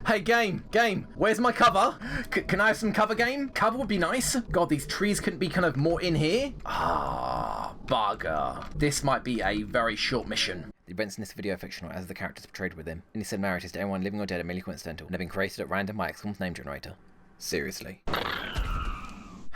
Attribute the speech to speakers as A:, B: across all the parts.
A: Hey, game, where's my cover? Can I have some cover, game? Cover would be nice. God, these trees couldn't be kind of more in here. Ah, bugger. This might be a very short mission. The events in this video are fictional as the characters portrayed within. Any similarities to anyone living or dead are merely coincidental and have been created at random by XCOM's name generator. Seriously.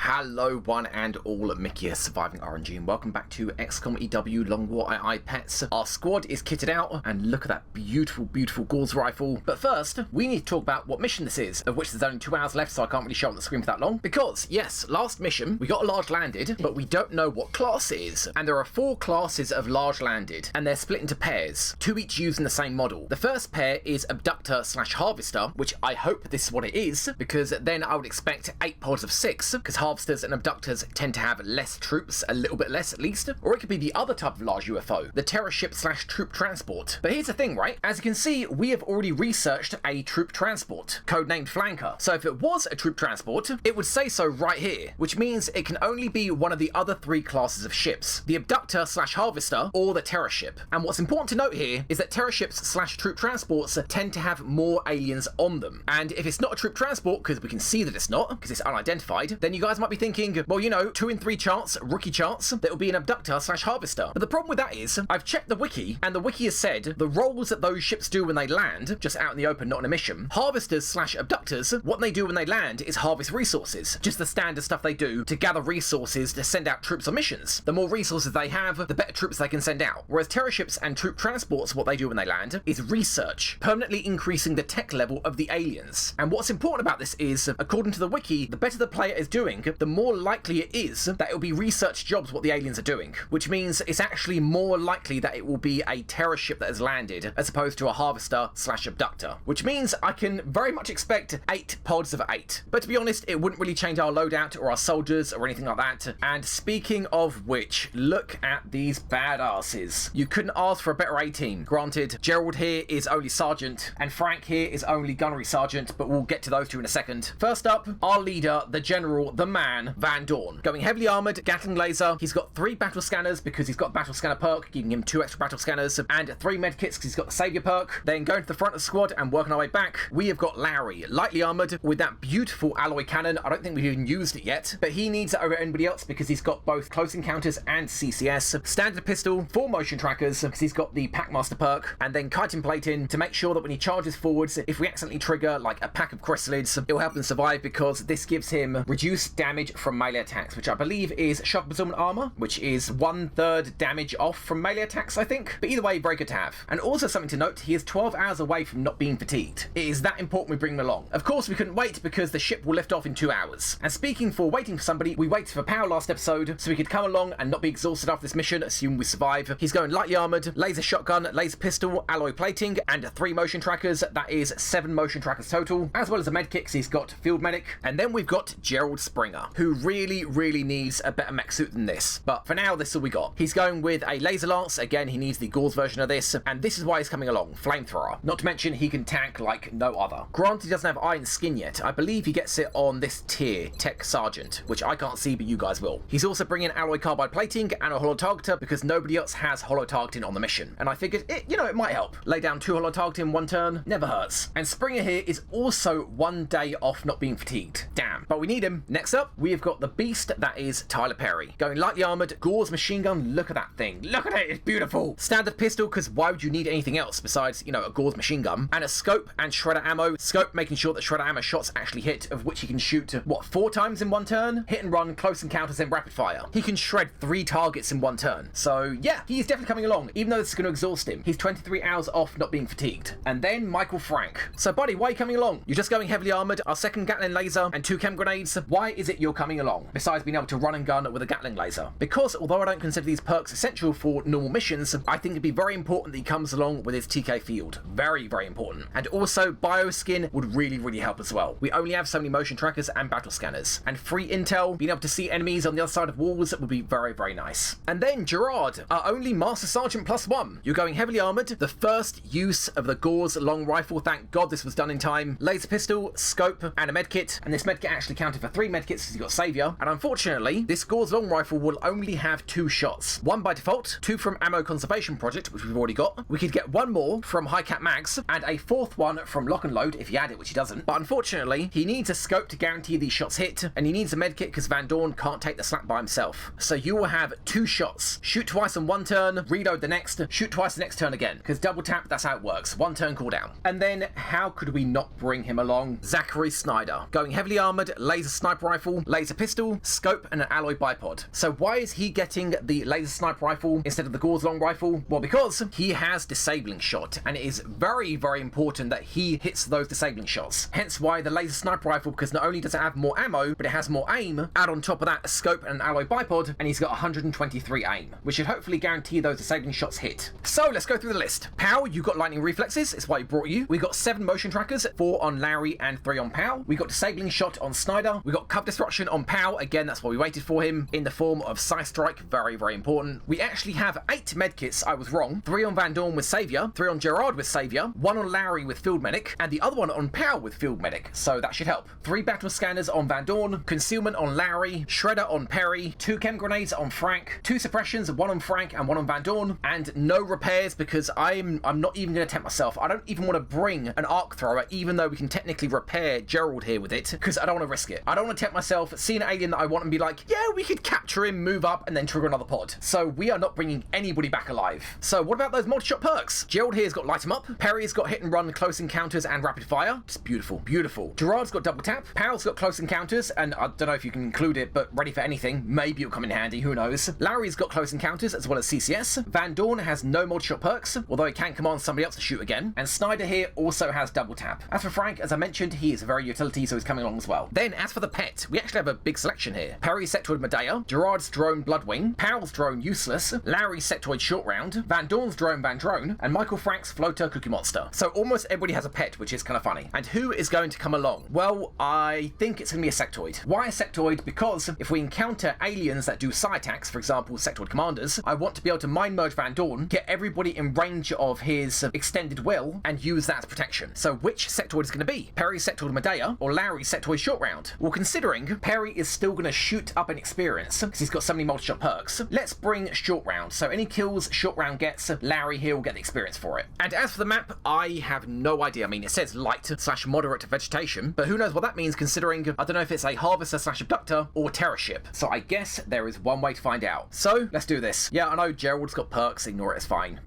A: Hello one and all, Mickey here, Surviving RNG, and welcome back to XCOM EW Long War II Pets. Our squad is kitted out, and look at that beautiful, beautiful Gauss rifle. But first, we need to talk about what mission this is, of which there's only 2 hours left, so I can't really show on the screen for that long. Because, yes, last mission, we got a large landed, but we don't know what class it is. And there are 4 classes of large landed, and they're split into pairs, 2 each using the same model. The first pair is Abductor / Harvester, which I hope this is what it is, because then I would expect 8 pods of 6, because Harvesters and Abductors tend to have less troops, a little bit less at least, or it could be the other type of large UFO, the terror ship / troop transport. But here's the thing, right? As you can see, we have already researched a troop transport, codenamed Flanker. So if it was a troop transport, it would say so right here, which means it can only be one of the other 3 classes of ships, the Abductor / Harvester or the terror ship. And what's important to note here is that terror ships / troop transports tend to have more aliens on them. And if it's not a troop transport, because we can see that it's not, because it's unidentified, then you guys might be thinking, well, you know, 2 in 3 charts, rookie charts, that will be an Abductor / Harvester. But the problem with that is, I've checked the wiki, and the wiki has said the roles that those ships do when they land, just out in the open, not on a mission, Harvesters / Abductors, what they do when they land is harvest resources, just the standard stuff they do to gather resources to send out troops on missions. The more resources they have, the better troops they can send out. Whereas terror ships and troop transports, what they do when they land is research, permanently increasing the tech level of the aliens. And what's important about this is, according to the wiki, the better the player is doing, the more likely it is that it will be research jobs what the aliens are doing, which means it's actually more likely that it will be a terror ship that has landed as opposed to a Harvester / Abductor, which means I can very much expect 8 pods of 8. But to be honest, it wouldn't really change our loadout or our soldiers or anything like that. And speaking of which, look at these badasses. You couldn't ask for a better A-team. Granted, Gerald here is only Sergeant and Frank here is only Gunnery Sergeant, but we'll get to those 2 in a second. First up, our leader, the General, the man, Van Dorn. Going heavily armoured, Gatling laser. He's got 3 battle scanners because he's got battle scanner perk, giving him 2 extra battle scanners, and 3 medkits because he's got the saviour perk. Then going to the front of the squad and working our way back, we have got Larry, lightly armoured with that beautiful alloy cannon. I don't think we've even used it yet, but he needs it over anybody else because he's got both close encounters and CCS. Standard pistol, 4 motion trackers because he's got the Packmaster perk, and then chitin plating to make sure that when he charges forwards, if we accidentally trigger like a pack of chrysalids, it will help him survive because this gives him reduced damage from melee attacks, which I believe is shock absorbent armor, which is 1/3 damage off from melee attacks, I think. But either way, very good to have. And also something to note, he is 12 hours away from not being fatigued. It is that important we bring him along. Of course, we couldn't wait because the ship will lift off in 2 hours. And speaking for waiting for somebody, we waited for power last episode so we could come along and not be exhausted after this mission, assuming we survive. He's going lightly armored, laser shotgun, laser pistol, alloy plating, and 3 motion trackers. That is 7 motion trackers total, as well as a medkit because he's got field medic. And then we've got Gerald Springer, who really needs a better mech suit than this. But for now, this is all we got. He's going with a laser lance. Again, he needs the Gauss version of this, and this is why he's coming along, flamethrower. Not to mention, he can tank like no other. Granted, he doesn't have iron skin yet. I believe he gets it on this tier, Tech Sergeant, which I can't see, but you guys will. He's also bringing alloy carbide plating and a holo targeter because nobody else has holo targeting on the mission. And I figured, it might help. Lay down 2 holo targeting in 1 turn, never hurts. And Springer here is also 1 day off not being fatigued. Damn, but we need him. Next up, we have got the beast that is Tyler Perry. Going lightly armoured, Gauss machine gun, look at that thing. Look at it, it's beautiful. Standard pistol, because why would you need anything else besides, a Gauss machine gun? And a scope and shredder ammo. Scope making sure that shredder ammo shots actually hit, of which he can shoot, 4 times in 1 turn? Hit and run, close encounters, and rapid fire. He can shred 3 targets in 1 turn. So yeah, he is definitely coming along, even though this is going to exhaust him. He's 23 hours off not being fatigued. And then Michael Frank. So buddy, why are you coming along? You're just going heavily armoured, our 2nd Gatling laser, and 2 chem grenades. Why is it you're coming along, besides being able to run and gun with a Gatling laser? Because although I don't consider these perks essential for normal missions, I think it'd be very important that he comes along with his TK field. Very important. And also, bioskin would really help as well. We only have so many motion trackers and battle scanners. And free intel, being able to see enemies on the other side of walls would be very nice. And then Gerard, our only Master Sergeant +1. You're going heavily armoured, the first use of the Gauss long rifle, thank God this was done in time. Laser pistol, scope, and a medkit. And this medkit actually counted for 3 medkits medkits, he's got Saviour, and unfortunately, this Gauss long rifle will only have 2 shots. 1 by default, 2 from Ammo Conservation Project, which we've already got. We could get 1 more from High Cap Mags, and a 4th one from Lock and Load if he had it, which he doesn't. But unfortunately, he needs a scope to guarantee these shots hit, and he needs a medkit because Van Dorn can't take the slap by himself. So you will have 2 shots. Shoot twice on 1 turn, reload the next, shoot twice the next turn again. Because double tap, that's how it works. 1 turn cooldown. And then, how could we not bring him along? Zachary Snyder. Going heavily armoured, laser sniper rifle, laser pistol, scope, and an alloy bipod. So why is he getting the laser sniper rifle instead of the Gauss long rifle? Well, because he has disabling shot, and it is very, very important that he hits those disabling shots. Hence why the laser sniper rifle, because not only does it have more ammo, but it has more aim. Add on top of that a scope and an alloy bipod, and he's got 123 aim, which should hopefully guarantee those disabling shots hit. So let's go through the list. Pow, you got lightning reflexes, it's why he brought you. We got 7 motion trackers, 4 on Larry and 3 on Pow. We got disabling shot on Snyder. We got cover disruption on Pow, again that's why we waited for him, in the form of Psy Strike, very, very important. We actually have 8 medkits, I was wrong. 3 on Van Dorn with Saviour, 3 on Gerard with Saviour, 1 on Larry with Field Medic, and the other one on Pow with Field Medic, so that should help. 3 battle scanners on Van Dorn, concealment on Larry, shredder on Perry, 2 chem grenades on Frank, 2 suppressions, 1 on Frank and 1 on Van Dorn, and no repairs because I'm not even going to tempt myself. I don't even want to bring an arc thrower, even though we can technically repair Gerald here with it, because I don't want to risk it. I don't want to tempt myself, see an alien that I want and be like, yeah, we could capture him, move up, and then trigger another pod. So we are not bringing anybody back alive. So what about those multi-shot perks? Gerald here's got light 'em up, Perry's got hit and run, close encounters, and rapid fire. Just beautiful, beautiful. Gerard's got double tap, Powell's got close encounters, and I don't know if you can include it, but ready for anything. Maybe it'll come in handy, who knows. Larry's got close encounters as well as CCS. Van Dorn has no multi-shot perks, although he can command somebody else to shoot again. And Snyder here also has double tap. As for Frank, as I mentioned, he is a very utility, so he's coming along as well. Then, as for the pet, we actually have a big selection here. Perry's Sectoid Medea, Gerard's drone Bloodwing, Powell's drone Useless, Larry's Sectoid Short Round, Van Dorn's drone Van Drone, and Michael Frank's Floater Cookie Monster. So almost everybody has a pet, which is kind of funny. And who is going to come along? Well, I think it's going to be a Sectoid. Why a Sectoid? Because if we encounter aliens that do psi attacks, for example, Sectoid Commanders, I want to be able to mind merge Van Dorn, get everybody in range of his extended will, and use that as protection. So which Sectoid is going to be? Perry's Sectoid Medea or Larry's Sectoid Short Round? Well, considering Perry is still going to shoot up in experience, because he's got so many multi-shot perks, let's bring Short Round. So any kills Short Round gets, Larry here will get the experience for it. And as for the map, I have no idea. I mean, it says light/moderate vegetation, but who knows what that means considering, I don't know if it's a harvester/abductor or terror ship. So I guess there is one way to find out. So let's do this. Yeah, I know Gerald's got perks, ignore it, it's fine.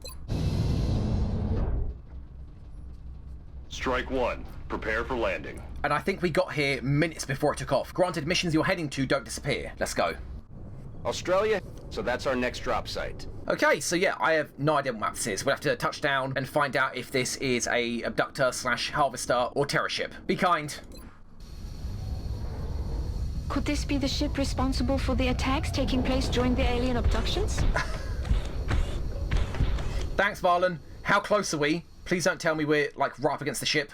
B: Strike 1. Prepare for landing.
A: And I think we got here minutes before it took off. Granted, missions you're heading to don't disappear. Let's go.
C: Australia, so that's our next drop site.
A: Okay, so yeah, I have no idea what map this is. We'll have to touch down and find out if this is a abductor/harvester or terror ship. Be kind.
D: Could this be the ship responsible for the attacks taking place during the alien abductions?
A: Thanks, Varlin. How close are we? Please don't tell me we're, like, right up against the ship.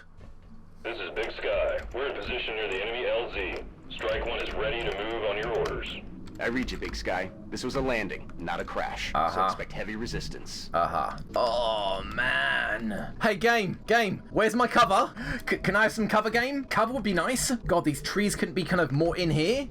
B: This is Big Sky. We're in position near the enemy LZ. Strike 1 is ready to move on your orders.
C: I read you, Big Sky. This was a landing, not a crash. So expect heavy resistance.
A: Oh, man. Hey, game, where's my cover? Can I have some cover, game? Cover would be nice. God, these trees couldn't be kind of more in here.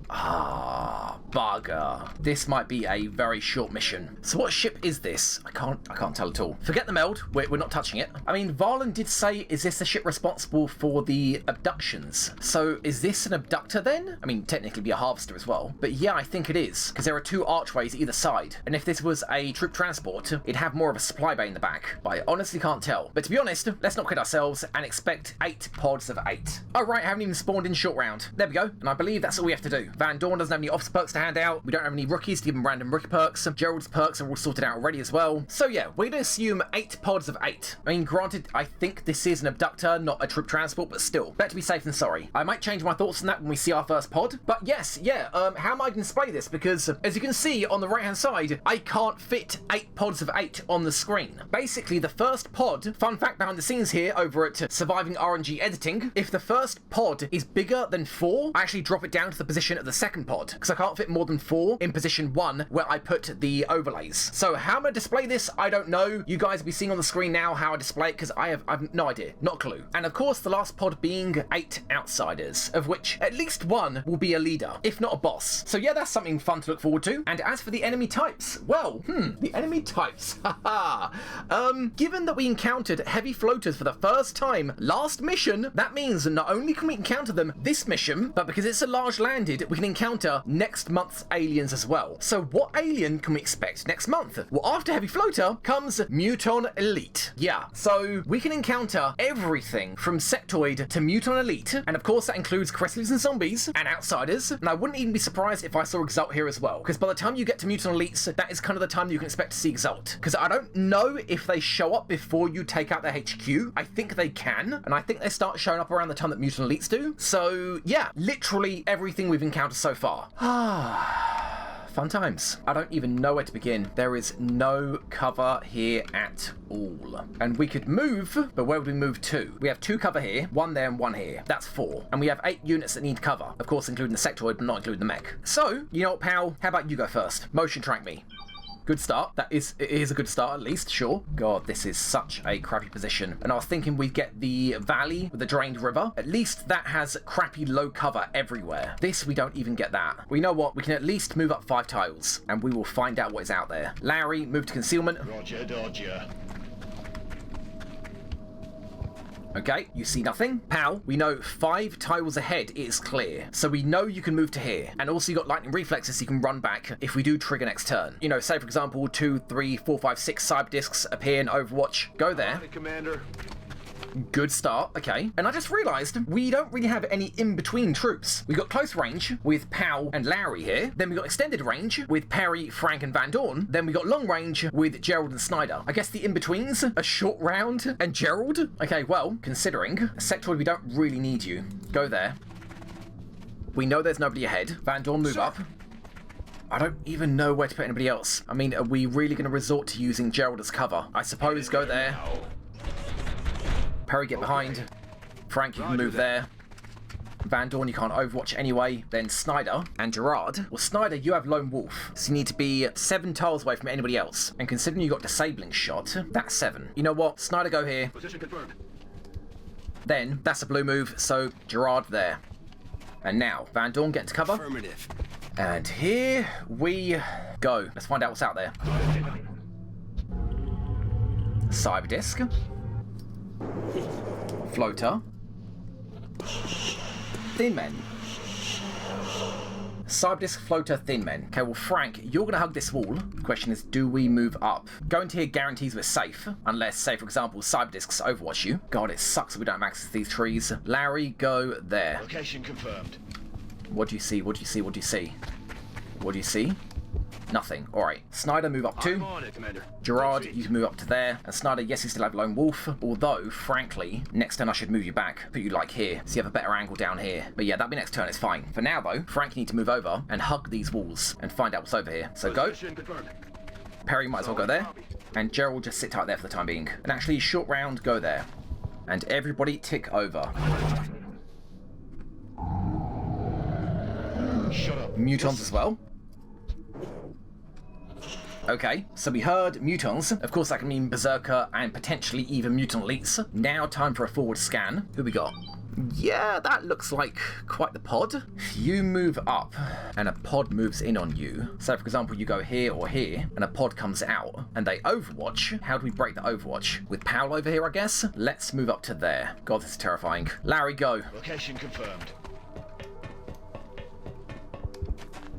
A: Bugger. This might be a very short mission. So what ship is this? I can't tell at all. Forget the meld. We're not touching it. I mean, Varlin did say, is this the ship responsible for the abductions? So is this an abductor then? I mean, technically be a harvester as well. But yeah, I think it is, because there are 2 archways either side. And if this was a troop transport, it'd have more of a supply bay in the back. But I honestly can't tell. But to be honest, let's not kid ourselves and expect 8 pods of 8. Oh right, I haven't even spawned in short round. There we go. And I believe that's all we have to do. Van Dorn doesn't have any officer perks to hand out. We don't have any rookies to give him random rookie perks. Gerald's perks are all sorted out already as well. So yeah, we're going to assume 8 pods of 8. I mean, granted, I think this is an abductor, not a troop transport, but still, better to be safe than sorry. I might change my thoughts on that when we see our first pod. But yes, yeah, how am I going to display this? because, as you can see on the right-hand side, I can't fit 8 pods of 8 on the screen. Basically, the first pod, fun fact behind the scenes here over at Surviving RNG Editing, if the first pod is bigger than 4, I actually drop it down to the position of the second pod, because I can't fit more than 4 in position 1 where I put the overlays. So how I'm going to display this, I don't know. You guys will be seeing on the screen now how I display it, because I've no idea, not a clue. And of course, the last pod being 8 outsiders, of which at least 1 will be a leader, if not a boss. So yeah, that's something fun to look forward to. And as for the enemy types, well, the enemy types, haha. Given that we encountered heavy floaters for the first time last mission, that means that not only can we encounter them this mission, but because it's a large landed, we can encounter next month's aliens as well. So what alien can we expect next month? Well, after heavy floater comes Muton Elite. Yeah, so we can encounter everything from sectoid to Muton Elite, and of course that includes Crestleys and zombies and outsiders, and I wouldn't even be surprised if I saw Exalt here as well, because by the time you get to Muton Elites, that is kind of the time you can expect to see Exalt, because I don't know if they show up before you take out their HQ. I think they can, and I think they start showing up around the time that Mutant Elites do. So yeah, literally everything we've encountered so far. Fun times. I don't even know where to begin. There is no cover here at all. And we could move, but where would we move to? We have 2 cover here, 1 there and 1 here. That's 4. And we have 8 units that need cover. Of course, including the sectoid, but not including the mech. So, you know what, pal? How about you go first? Motion track me. Good start. It is a good start, at least, sure. God, this is such a crappy position. And I was thinking we'd get the valley with the drained river. At least that has crappy low cover everywhere. This, we don't even get that. Well, you know what? We can at least move up 5 tiles, and we will find out what is out there. Larry, move to concealment.
B: Roger, Dodger.
A: Okay, you see nothing. Pal, we know 5 tiles ahead it is clear. So we know you can move to here. And also you got lightning reflexes so you can run back if we do trigger next turn. You know, say for example, 2, 3, 4, 5, 6 cyber discs appear in Overwatch. Go there.
C: Commander.
A: Good start, okay. And I just realised we don't really have any in-between troops. We got close range with Powell and Larry here. Then we got extended range with Perry, Frank and Van Dorn. Then we got long range with Gerald and Snyder. I guess the in-betweens are Short Round and Gerald. Okay, well, considering Sectoid, we don't really need you. Go there. We know there's nobody ahead. Van Dorn, move up. I don't even know where to put anybody else. I mean, are we really going to resort to using Gerald as cover? I suppose go there. Perry, get behind. Frank, you can move there. Van Dorn, you can't overwatch anyway. Then Snyder and Gerard. Well, Snyder, you have Lone Wolf, so you need to be 7 tiles away from anybody else. And considering you got Disabling Shot, that's 7. You know what? Snyder, go here.
C: Position confirmed.
A: Then, that's a blue move, so Gerard there. And now, Van Dorn, get into cover.
C: Affirmative.
A: And here we go. Let's find out what's out there. Cyber Disc. Floater. Thin Men. Cyber Disc, Floater, Thin Men. Okay, well, Frank, you're going to hug this wall. The question is, do we move up? Going to here guarantees we're safe, unless, say, for example, Cyber Discs overwatch you. God, it sucks that we don't have access to these trees. Larry, go there.
B: Location confirmed.
A: What do you see? What do you see? What do you see? What do you see? Nothing. Alright. Snyder, move up 2.
C: I'm on it, Commander.
A: Gerard, you can move up to there. And Snyder, yes, you still have Lone Wolf. Although, frankly, next turn I should move you back. Put you like here, so you have a better angle down here. But yeah, that'll be next turn, it's fine. For now, though, Frank, you need to move over and hug these walls and find out what's over here. So go.
C: Position confirmed.
A: Perry might as well go there. And Gerald, just sit tight there for the time being. And actually, Short Round, go there. And everybody tick over.
B: Shut up.
A: Mutons as well. Okay, so we heard Mutons. Of course, that can mean Berserker and potentially even Mutant Elites. Now, time for a forward scan. Who we got? Yeah, that looks like quite the pod. You move up, and a pod moves in on you. So, for example, you go here or here, and a pod comes out, and they overwatch. How do we break the overwatch? With Powell over here, I guess? Let's move up to there. God, this is terrifying. Larry, go.
B: Location confirmed.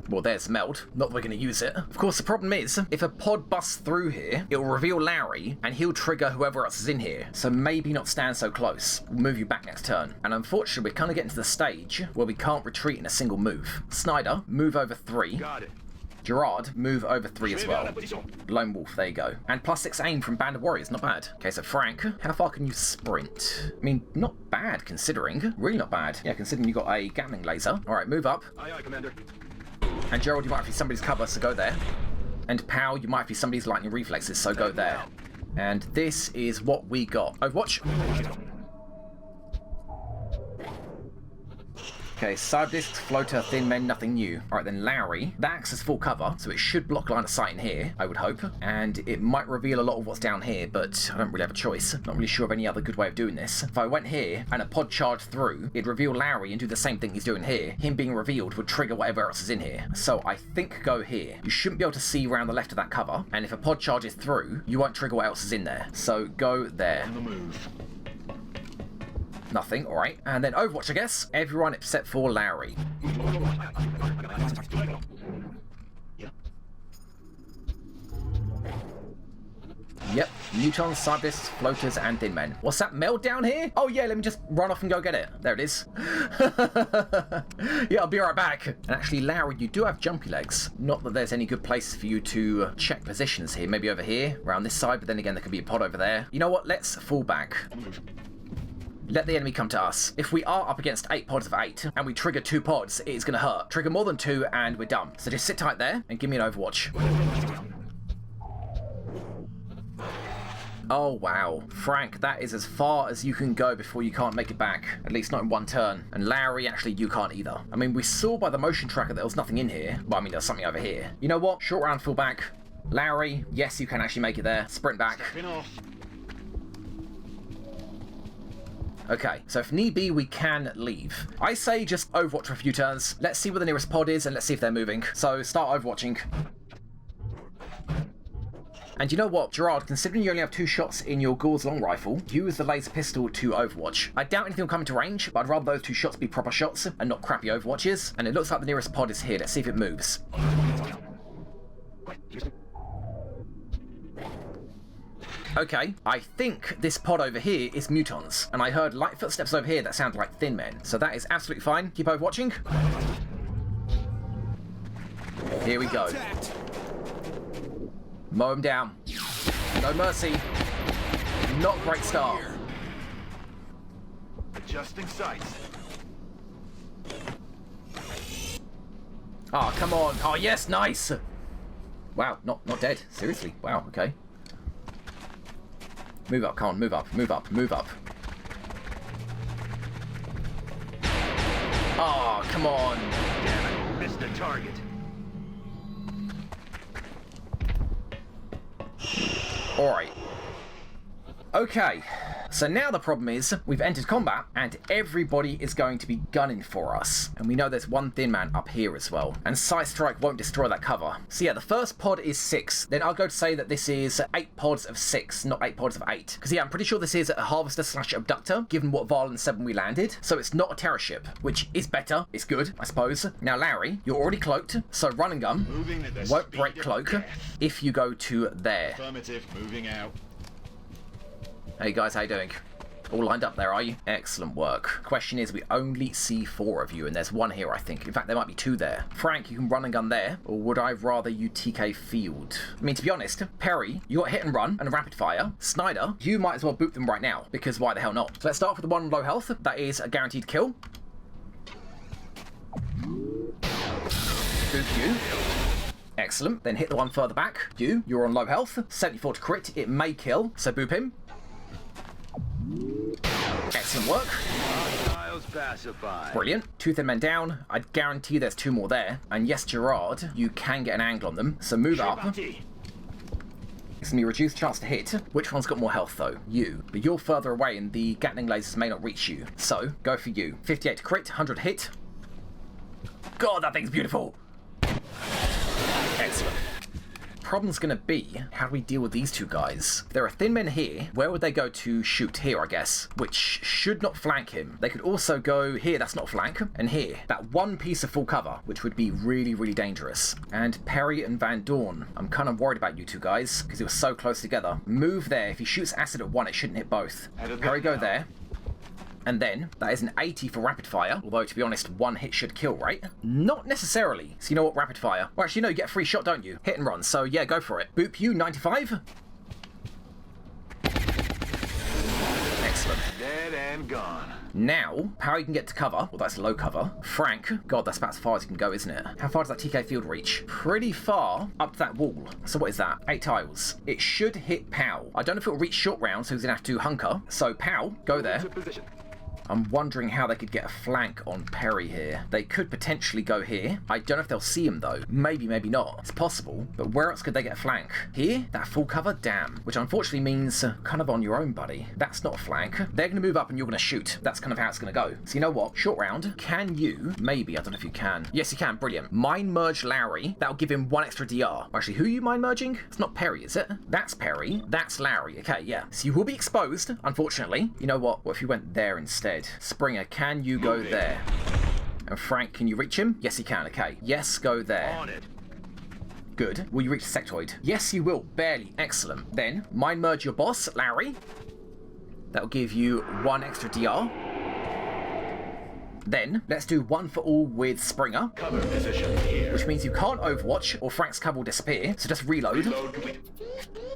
A: Well, there's Meld. Not that we're going to use it. Of course, the problem is, if a pod busts through here, it'll reveal Larry, and he'll trigger whoever else is in here. So maybe not stand so close. We'll move you back next turn. And unfortunately, we're kind of getting to the stage where we can't retreat in a single move. Snyder, move over 3.
C: Got it.
A: Gerard, move over 3 as well. Lone Wolf, there you go. And +6 aim from Band of Warriors, not bad. Okay, so Frank, how far can you sprint? I mean, not bad considering. Really not bad. Yeah, considering you got a Gatling laser. All right, move up.
C: Aye, aye, Commander.
A: And Gerald, you might have to be somebody's cover, so go there. And Pow, you might have to be somebody's lightning reflexes, so go there. And this is what we got. Overwatch. Okay, side discs, floater, thin men, nothing new. Alright then, Larry. That acts as full cover, so it should block line of sight in here, I would hope. And it might reveal a lot of what's down here, but I don't really have a choice. Not really sure of any other good way of doing this. If I went here and a pod charged through, it'd reveal Larry and do the same thing he's doing here. Him being revealed would trigger whatever else is in here. So I think go here. You shouldn't be able to see around the left of that cover, and if a pod charges through, you won't trigger what else is in there. So go there.
C: On the move.
A: Nothing, alright. And then Overwatch, I guess. Everyone except for Larry. Yep, Newtons, side discs, floaters, and thin men. What's that meld down here? Oh yeah, let me just run off and go get it. There it is. Yeah, I'll be right back. And actually, Larry, you do have jumpy legs. Not that there's any good places for you to check positions here. Maybe over here, around this side, but then again, there could be a pod over there. You know what? Let's fall back. Let the enemy come to us. If we are up against 8 pods of 8 and we trigger 2 pods, it's going to hurt. Trigger more than 2 and we're done. So just sit tight there and give me an Overwatch. Oh wow. Frank, that is as far as you can go before you can't make it back. At least not in one turn. And Larry, actually you can't either. I mean, we saw by the motion tracker that there was nothing in here. Well, I mean, there's something over here. You know what? Short round, full back. Larry, yes, you can actually make it there. Sprint back. Okay, so if need be, we can leave. I say just Overwatch for a few turns. Let's see where the nearest pod is and let's see if they're moving. So start Overwatching. And you know what, Gerard, considering you only have 2 shots in your Gauss long rifle, use the laser pistol to Overwatch. I doubt anything will come into range, but I'd rather those 2 shots be proper shots and not crappy Overwatches. And it looks like the nearest pod is here. Let's see if it moves. Okay, I think this pod over here is mutons, and I heard light footsteps over here that sound like thin men, so that is absolutely fine. Keep overwatching. Here we go. Mow him down. No mercy. Not a great start.
C: Adjusting sights.
A: Oh, come on. Oh, yes, nice. Wow, not dead. Seriously. Wow, okay. Move up, come on, move up, move up, move up. Oh, come on.
C: Damn it, missed the target.
A: Alright. Okay, so now the problem is we've entered combat and everybody is going to be gunning for us. And we know there's one thin man up here as well. And Sight Strike won't destroy that cover. So yeah, the first pod is 6. Then I'll go to say that this is 8 pods of 6, not 8 pods of 8. Because yeah, I'm pretty sure this is a harvester / abductor, given what Varlin said when we landed. So it's not a terror ship, which is better. It's good, I suppose. Now Larry, you're already cloaked, so run and gun won't break cloak if you go to there.
C: Affirmative, moving out.
A: Hey guys, how you doing? All lined up there, are you? Excellent work. Question is, we only see 4 of you, and there's 1 here, I think. In fact, there might be 2 there. Frank, you can run and gun there, or would I rather you TK field? I mean, to be honest, Perry, you got hit and run and a rapid fire. Snyder, you might as well boot them right now, because why the hell not? So let's start with the one low health. That is a guaranteed kill. Boot you. Excellent. Then hit the one further back. You're on low health. 74 to crit. It may kill, so boop him. Excellent work. Brilliant. 2 thin men down. I guarantee there's 2 more there. And yes, Gerard, you can get an angle on them. So move up. It's going to be a reduced chance to hit. Which one's got more health though? You. But you're further away and the Gatling lasers may not reach you. So go for you. 58 to crit, 100 hit. God, that thing's beautiful. Excellent. Problem's gonna be, how do we deal with these 2 guys? If there are thin men here, where would they go to shoot? Here, I guess, which should not flank him. They could also go here, that's not flank, and here. That one piece of full cover, which would be really, really dangerous. And Perry and Van Dorn, I'm kind of worried about you 2 guys, because they were so close together. Move there. If he shoots acid at 1, it shouldn't hit both. Perry, go there. And then, that is an 80 for rapid fire, although to be honest, 1 hit should kill, right? Not necessarily. So you know what, rapid fire. Well, actually, no, you get a free shot, don't you? Hit and run, so yeah, go for it. Boop you, 95. Excellent. Excellent.
C: Dead and gone.
A: Now, Parry can get to cover. Well, that's low cover. Frank, God, that's about as far as he can go, isn't it? How far does that TK field reach? Pretty far up to that wall. So what is that? 8 tiles. It should hit Pow. I don't know if it'll reach short round, so he's gonna have to hunker. So Pow, go there. I'm wondering how they could get a flank on Perry here. They could potentially go here. I don't know if they'll see him though. Maybe, maybe not. It's possible. But where else could they get a flank? Here? That full cover? Damn. Which unfortunately means kind of on your own, buddy. That's not a flank. They're going to move up and you're going to shoot. That's kind of how it's going to go. So you know what? Short round. Can you? Maybe. I don't know if you can. Yes, you can. Brilliant. Mind merge Larry. That'll give him 1 extra DR. Actually, who are you mind merging? It's not Perry, is it? That's Perry. That's Larry. Okay, yeah. So you will be exposed, unfortunately. You know what? What if you went there instead? Springer, can you go there? And Frank, can you reach him? Yes, he can. Okay. Yes, go there.
C: On it.
A: Good. Will you reach the sectoid? Yes, you will. Barely. Excellent. Then, mind merge your boss, Larry. That'll give you 1 extra DR. Then, let's do 1 for all with Springer.
C: Cover position here.
A: Which means you can't overwatch, or Frank's cover will disappear. So just reload.
C: Reload complete.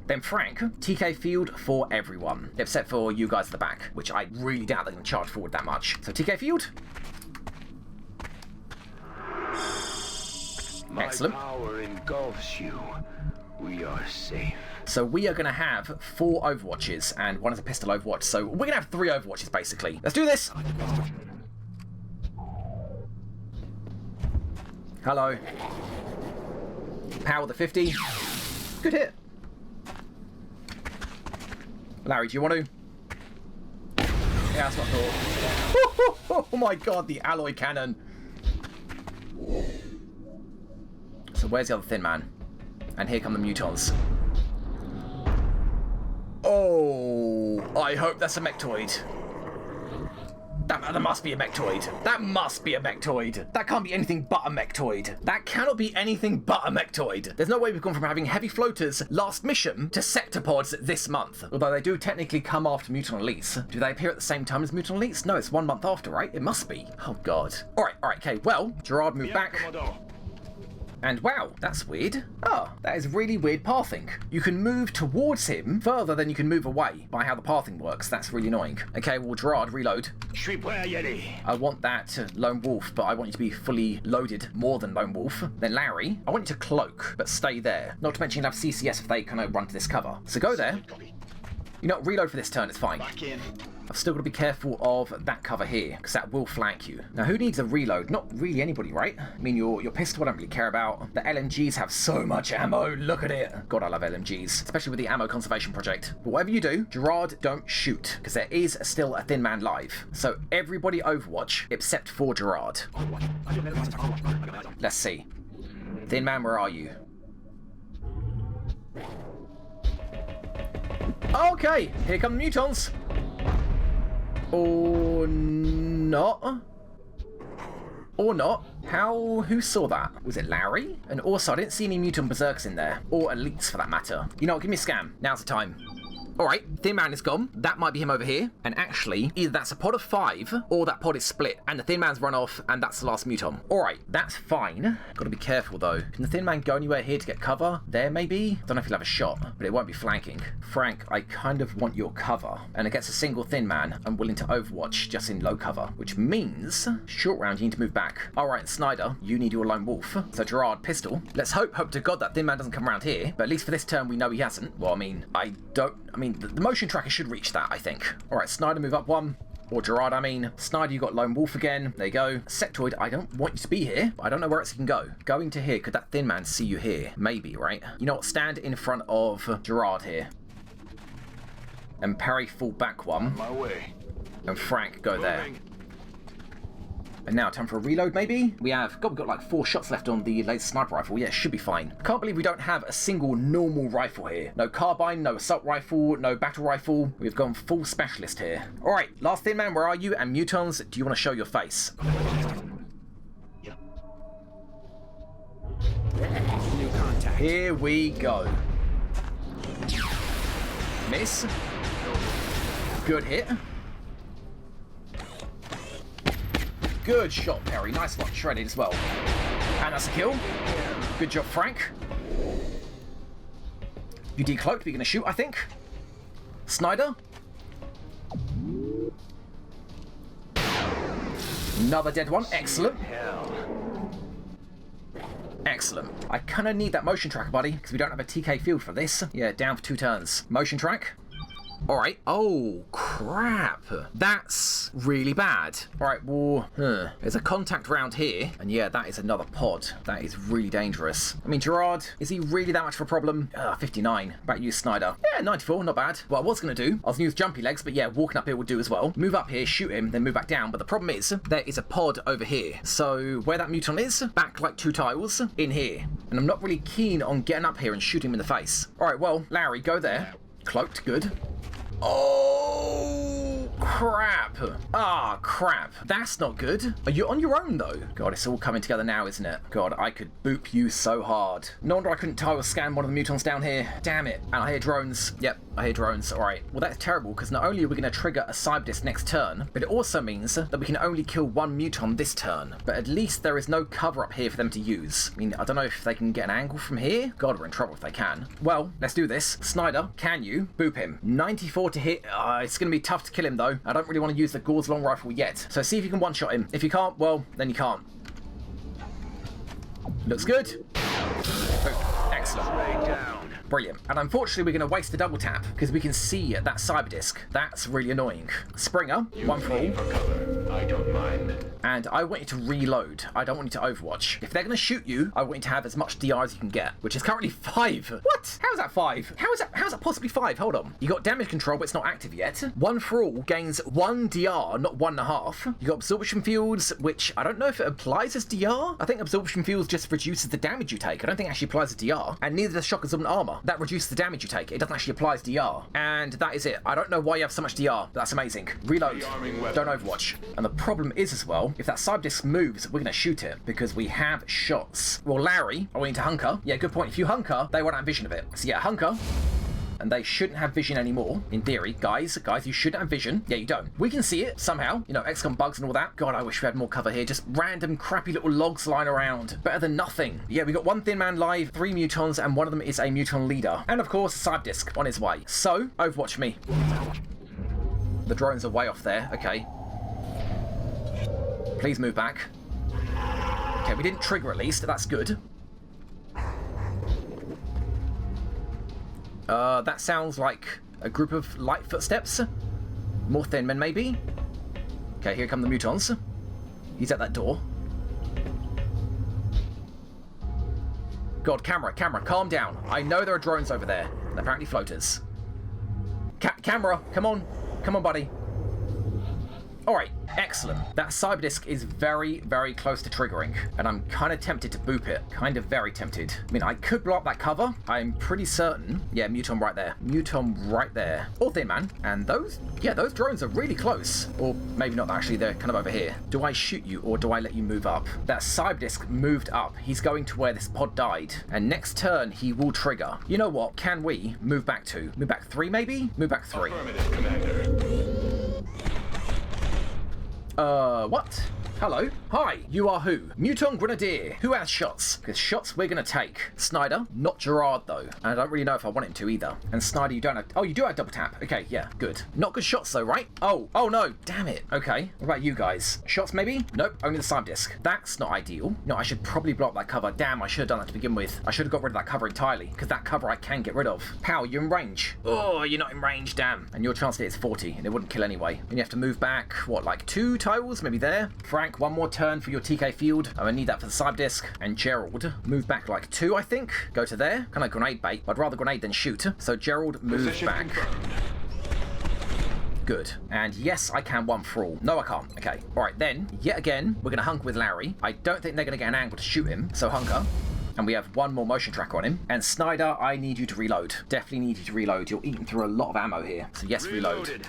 A: Then Frank, TK field for everyone, except for you guys at the back, which I really doubt they're going to charge forward that much. So TK field. Excellent.
E: My power engulfs you. We are safe.
A: So we are going to have 4 overwatches, and 1 is a pistol overwatch. So we're going to have 3 overwatches, basically. Let's do this. Hello. Power the 50. Good hit. Larry, do you want to? Yeah, that's what I thought. Oh my god, the alloy cannon. So where's the other thin man? And here come the mutons. Oh, I hope that's a mechtoid. That must be a mechtoid. That must be a mechtoid. That can't be anything but a mechtoid. That cannot be anything but a mechtoid. There's no way we've gone from having heavy floaters last mission to sectopods this month. Although they do technically come after mutant elites. Do they appear at the same time as mutant elites? No, it's 1 month after, right? It must be. Oh god. Alright, okay. Well, Gerard moved back. And wow, that's weird. Oh, that is really weird pathing. You can move towards him further than you can move away by how the pathing works. That's really annoying. Okay, well, Gerard, reload. I want that Lone Wolf, but I want you to be fully loaded more than Lone Wolf. Then Larry, I want you to cloak, but stay there. Not to mention you'll have CCS if they kind of run to this cover. So go there. You know, reload for this turn, it's fine.
C: Back in.
A: I've still got to be careful of that cover here, because that will flank you. Now, who needs a reload? Not really anybody, right? I mean, your pistol I don't really care about. The LMGs have so much ammo. Look at it. God, I love LMGs, especially with the ammo conservation project. But whatever you do, Gerard, don't shoot, because there is still a thin man live. So everybody overwatch, except for Gerard. Let's see. Thin man, where are you? Okay, here come the mutons. Or not. Or not. Who saw that? Was it Larry? And also, I didn't see any mutant berserkers in there. Or elites, for that matter. You know what, give me a scan. Now's the time. Alright, Thin Man is gone. That might be him over here. And actually, either that's a pod of 5, or that pod is split, and the Thin Man's run off, and that's the last muton. Alright, that's fine. Gotta be careful, though. Can the Thin Man go anywhere here to get cover? There, maybe? Don't know if he'll have a shot, but it won't be flanking. Frank, I kind of want your cover. And against a single Thin Man, I'm willing to overwatch just in low cover. Which means, short round, you need to move back. Alright, Snyder, you need your Lone Wolf. So Gerard, pistol. Let's hope to God that Thin Man doesn't come around here. But at least for this turn, we know he hasn't. Well, I mean, the motion tracker should reach that, I think. Alright, Snyder, move up 1. Or Gerard, I mean. Snyder, you got Lone Wolf again. There you go. Sectoid, I don't want you to be here, but I don't know where else you can go. Going to here, could that Thin Man see you here? Maybe, right? You know what? Stand in front of Gerard here. And Perry, fall back 1.
C: My way.
A: And Frank, go there. And now, time for a reload, maybe? We've got like 4 shots left on the latest sniper rifle. Yeah, should be fine. Can't believe we don't have a single normal rifle here. No carbine, no assault rifle, no battle rifle. We've gone full specialist here. All right, last Thin Man, where are you? And mutons, do you want to show your face?
C: Yeah.
E: New contact.
A: Here we go. Miss. Good hit. Good shot, Perry. Nice one. Shredded as well. And that's a kill. Good job, Frank. You decloaked, but you're going to shoot, I think. Snyder. Another dead one. Excellent.
E: Hell.
A: Excellent. I kind of need that motion tracker, buddy, because we don't have a TK field for this. Yeah, down for 2 turns. Motion track. All right. Oh, crap. That's really bad. All right, well, there's a contact round here. And yeah, that is another pod. That is really dangerous. I mean, Gerard, is he really that much of a problem? 59. About you, Snyder. Yeah, 94, not bad. What I was going to do, I was going to use jumpy legs, but yeah, walking up here would do as well. Move up here, shoot him, then move back down. But the problem is, there is a pod over here. So where that muton is, back like 2 tiles, in here. And I'm not really keen on getting up here and shooting him in the face. All right, well, Larry, go there. Cloaked, good. Oh, crap. Ah, crap. That's not good. Are you on your own, though? God, it's all coming together now, isn't it? God, I could boop you so hard. No wonder I couldn't tile scan one of the mutons down here. Damn it. And I hear drones. Yep, I hear drones. All right. Well, that's terrible, because not only are we going to trigger a Cyberdisc next turn, but it also means that we can only kill 1 muton this turn. But at least there is no cover up here for them to use. I mean, I don't know if they can get an angle from here. God, we're in trouble if they can. Well, let's do this. Snyder, can you boop him? 94 to hit. It's going to be tough to kill him, though. I don't really want to use the Gauze long rifle yet. So see if you can one-shot him. If you can't, well, then you can't. Looks good. Oh, excellent. Brilliant. And unfortunately, we're going to waste the double tap because we can see that Cyberdisc. That's really annoying. Springer, 1 for all.
E: I don't mind.
A: And I want you to reload. I don't want you to overwatch. If they're going to shoot you, I want you to have as much DR as you can get, which is currently 5. What? How is that 5? How is that possibly 5? Hold on. You got damage control, but it's not active yet. 1 for all gains 1 DR, not 1.5. You got absorption fields, which I don't know if it applies as DR. I think absorption fields just reduces the damage you take. I don't think it actually applies as DR. And neither does shock absorbent armor. That reduces the damage you take. It doesn't actually apply as DR. And that is it. I don't know why you have so much DR. That's amazing. Reload. Don't overwatch. And the problem is as well, if that Cyberdisc moves, we're going to shoot it because we have shots. Well, Larry, I want you to hunker. Yeah, good point. If you hunker, they won't have vision of it. So yeah, hunker. And they shouldn't have vision anymore, in theory. Guys, you shouldn't have vision. Yeah, you don't. We can see it, somehow. You know, XCOM bugs and all that. God, I wish we had more cover here. Just random, crappy little logs lying around. Better than nothing. Yeah, we got 1 thin man live, 3 mutons, and one of them is a muton leader. And of course, a Cyberdisc on his way. So, overwatch me. The drones are way off there. Okay. Please move back. Okay, we didn't trigger at least. That's good. That sounds like a group of light footsteps. More thin men, maybe? Okay, here come the mutons. He's at that door. God, camera, calm down. I know there are drones over there. And apparently floaters. Camera, come on, buddy. Alright, excellent. That Cyberdisc is very, very close to triggering, and I'm kind of tempted to boop it. Kind of very tempted. I mean, I could blow up that cover. I'm pretty certain. Yeah, muton right there. Muton right there. Or thin man. And those drones are really close. Or maybe not, actually. They're kind of over here. Do I shoot you, or do I let you move up? That Cyberdisc moved up. He's going to where this pod died. And next turn, he will trigger. You know what? Can we move back to? Move back 3, maybe? Move back 3.
B: Affirmative, Commander.
A: What? Hello? Hi, you are who? Muton Grenadier. Who has shots? Because shots we're going to take. Snyder, not Gerard though. And I don't really know if I want him to either. And Snyder, you don't have... Oh, you do have double tap. Okay, yeah, good. Not good shots though, right? Oh no. Damn it. Okay, what about you guys? Shots maybe? Nope, only the Cyberdisc. That's not ideal. No, I should probably block that cover. Damn, I should have done that to begin with. I should have got rid of that cover entirely. Because that cover I can get rid of. Pal, you're in range. Oh, you're not in range, damn. And your chance to hit is 40, and it wouldn't kill anyway. And you have to move back, what, like 2 tiles? Maybe there? Frank, 1 more turn for your TK field. I need that for the Cyberdisc. And Gerald, move back like 2, I think. Go to there. Kind of grenade bait. I'd rather grenade than shoot. So Gerald, move back.
B: Confirmed.
A: Good. And yes, I can 1 for all. No, I can't. Okay. All right, then, yet again, we're going to hunker with Larry. I don't think they're going to get an angle to shoot him. So hunker. And we have 1 more motion tracker on him. And Snyder, I need you to reload. Definitely need you to reload. You're eating through a lot of ammo here. So yes, reload.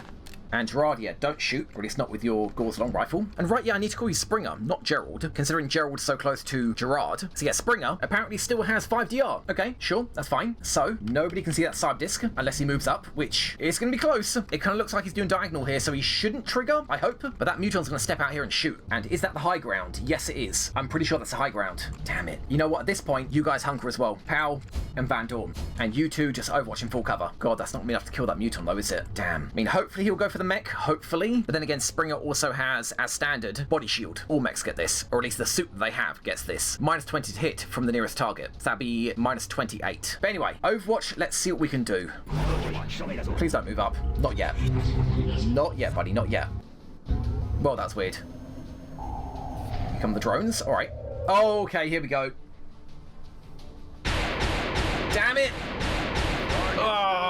A: And Gerard, yeah, don't shoot, or at least not with your Gauze long rifle. And right, yeah, I need to call you Springer, not Gerald, considering Gerald's so close to Gerard. So yeah, Springer apparently still has 5 DR. Okay, sure, that's fine. So, nobody can see that Cyberdisc unless he moves up, which is going to be close. It kind of looks like he's doing diagonal here, so he shouldn't trigger, I hope. But that muton's going to step out here and shoot. And is that the high ground? Yes, it is. I'm pretty sure that's the high ground. Damn it. You know what? At this point, you guys hunker as well. Powell and Van Dorn. And you two just overwatch in full cover. God, that's not enough to kill that muton, though, is it? Damn. I mean, hopefully he'll go for for the mech, hopefully. But then again, Springer also has, as standard, body shield. All mechs get this, or at least the suit that they have gets this. Minus 20 to hit from the nearest target. So that'd be minus 28. But anyway, Overwatch, let's see what we can do. Please don't move up. Not yet. Not yet, buddy, not yet. Well, that's weird. Here come the drones. All right. Oh, okay, here we go. Damn it! Oh!